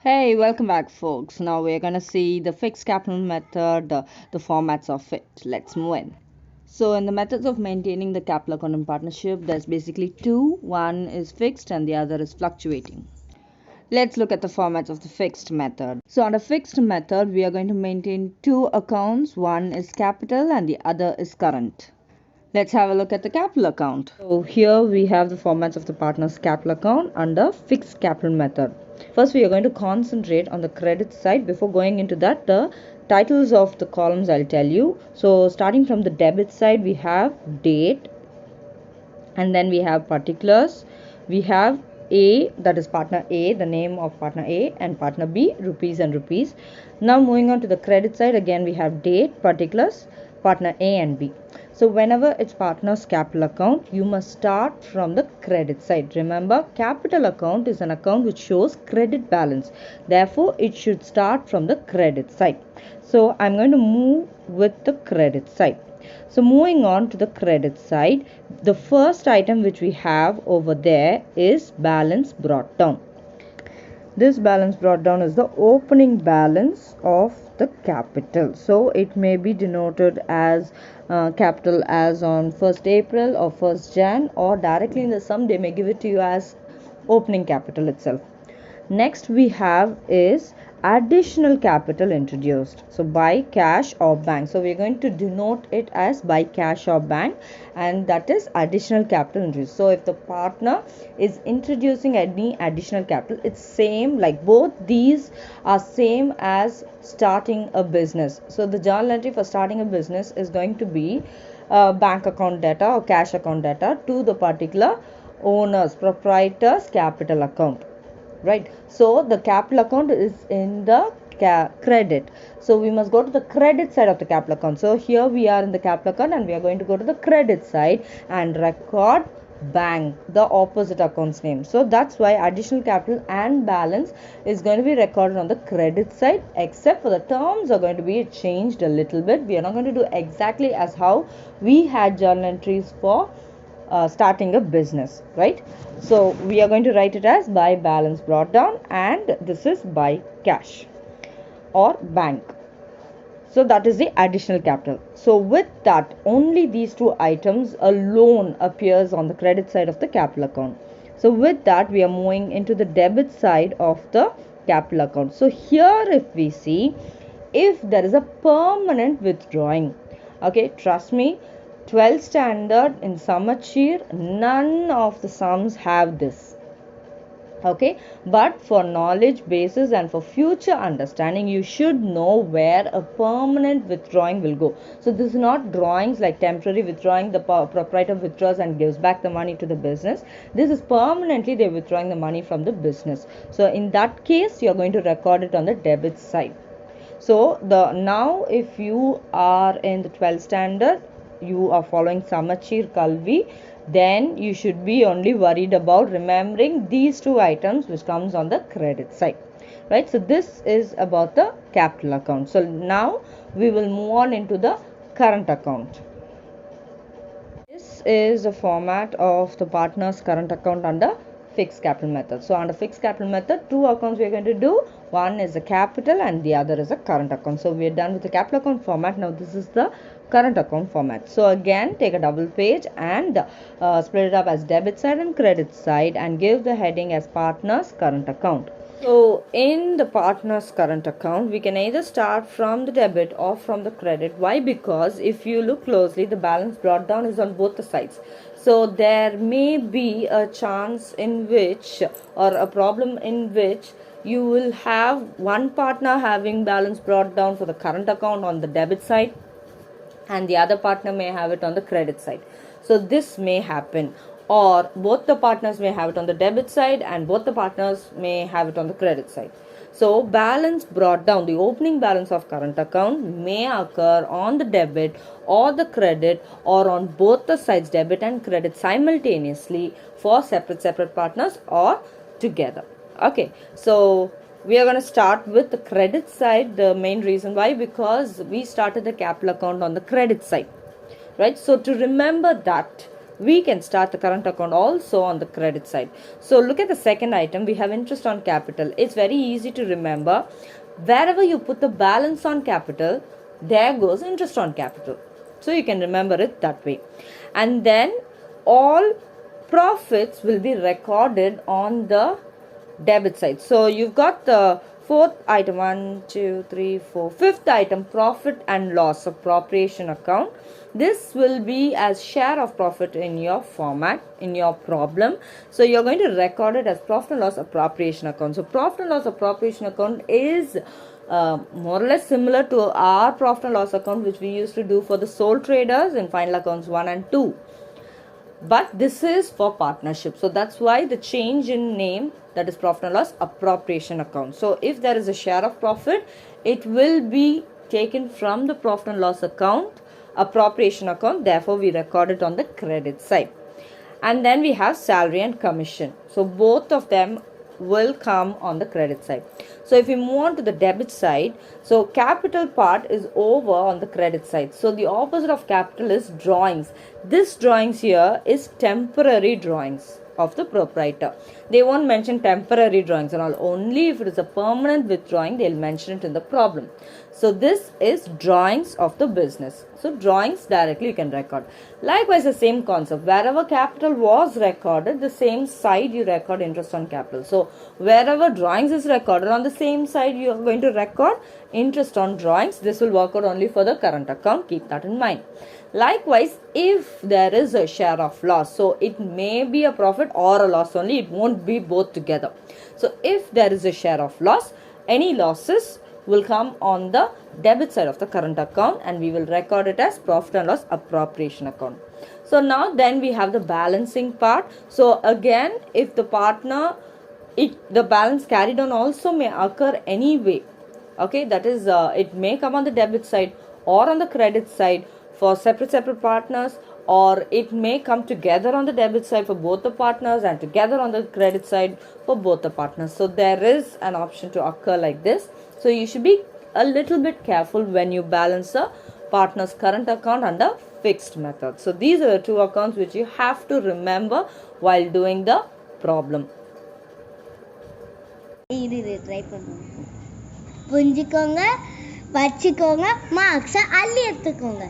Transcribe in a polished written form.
Hey, welcome back, folks. Now we're gonna see the fixed capital method, the formats of it. Let's move in. So, in the methods of maintaining the capital account in partnership, there's basically two. One is fixed and the other is fluctuating. Let's look at the formats of the fixed method. So, under fixed method, we are going to maintain two accounts. One is capital and the other is current. Let's have a look at the capital account. So here we have the formats of the partner's capital account under fixed capital method. First, we are going to concentrate on the credit side. Before going into that, the titles of the columns I'll tell you. So starting from the debit side, we have date, and then we have particulars. We have A, that is partner A, the name of partner A, and partner B, rupees and rupees. Now moving on to the credit side, again we have date, particulars, partner A and B. So whenever it's partner's capital account, you must start from the credit side. Remember, capital account is an account which shows credit balance. Therefore, it should start from the credit side. So I'm going to move with the credit side. So moving on to the credit side, the first item which we have over there is balance brought down. This balance brought down is the opening balance of the capital. So it may be denoted as capital as on 1st April or 1st Jan, or directly in the sum they may give it to you as opening capital itself. Next we have is additional capital introduced, so by cash or bank. So we are going to denote it as by cash or bank, and that is additional capital introduced. So if the partner is introducing any additional capital, it's same, like both these are same as starting a business. So the journal entry for starting a business is going to be bank account data or cash account data to the particular owner's proprietor's capital account, right? So the capital account is in the credit, so we must go to the credit side of the capital account. So here we are in the capital account and we are going to go to the credit side and record bank, the opposite account's name. So that's why additional capital and balance is going to be recorded on the credit side, except for the terms are going to be changed a little bit. We are not going to do exactly as how we had journal entries for starting a business, right? So we are going to write it as by balance brought down, and this is by cash or bank. So that is the additional capital. So with that, only these two items alone appears on the credit side of the capital account. So with that, we are moving into the debit side of the capital account. So here if we see, if there is a permanent withdrawing, okay, trust me, 12th standard in Samachir, none of the sums have this. Okay, but for knowledge basis and for future understanding, you should know where a permanent withdrawing will go. So this is not drawings like temporary withdrawing, the proprietor withdraws and gives back the money to the business. This is permanently they're withdrawing the money from the business. So in that case, you're going to record it on the debit side. So now if you are in the 12th standard, you are following Samachir Kalvi, then you should be only worried about remembering these two items which comes on the credit side, right? So this is about the capital account. So now we will move on into the current account. This is the format of the partner's current account under fixed capital method. So under fixed capital method, two accounts we are going to do. One is a capital and the other is a current account. So we are done with the capital account format. Now this is the current account format. So again, take a double page and split it up as debit side and credit side and give the heading as partner's current account. So in the partner's current account, we can either start from the debit or from the credit. Why? Because if you look closely, the balance brought down is on both the sides. So there may be a chance in which, or a problem in which, you will have one partner having balance brought down for the current account on the debit side, and the other partner may have it on the credit side. So this may happen, or both the partners may have it on the debit side and both the partners may have it on the credit side. So balance brought down, the opening balance of current account may occur on the debit or the credit, or on both the sides, debit and credit, simultaneously for separate partners or together. Okay, so we are going to start with the credit side. The main reason why, because we started the capital account on the credit side, right? So to remember that, we can start the current account also on the credit side. So look at the second item. We have interest on capital. It's very easy to remember. Wherever you put the balance on capital, there goes interest on capital. So you can remember it that way. And then all profits will be recorded on the debit side. So you've got the fourth item, 1, 2, 3, 4, fifth item, profit and loss appropriation account. This will be as share of profit in your format, in your problem. So you're going to record it as profit and loss appropriation account. So profit and loss appropriation account is more or less similar to our profit and loss account, which we used to do for the sole traders in final accounts 1 and 2. But this is for partnership. So that's why the change in name, that is profit and loss appropriation account. So if there is a share of profit, it will be taken from the profit and loss account, appropriation account. Therefore, we record it on the credit side. And then we have salary and commission. So both of them will come on the credit side. So if we move on to the debit side, so capital part is over on the credit side. So the opposite of capital is drawings. This drawings here is temporary drawings of the proprietor. They won't mention temporary drawings and all. Only if it is a permanent withdrawing, they'll mention it in the problem. So this is drawings of the business. So drawings directly you can record. Likewise, the same concept. Wherever capital was recorded, the same side you record interest on capital. So wherever drawings is recorded, on the same side you are going to record interest on drawings. This will work out only for the current account. Keep that in mind. Likewise, if there is a share of loss, so it may be a profit or a loss only, it won't be both together. So if there is a share of loss, any losses will come on the debit side of the current account and we will record it as profit and loss appropriation account. So now then we have the balancing part. So again, if the partner, the balance carried on also may occur anyway. Okay, that is it may come on the debit side or on the credit side for separate partners, or it may come together on the debit side for both the partners and together on the credit side for both the partners. So there is an option to occur like this. So you should be a little bit careful when you balance a partner's current account under fixed method. So these are the two accounts which you have to remember while doing the problem. Try பண்ணுங்க, புரிஞ்சுக்கோங்க, வச்சுக்கோங்க, மார்க்ஸை அள்ளி எடுத்துக்கோங்க.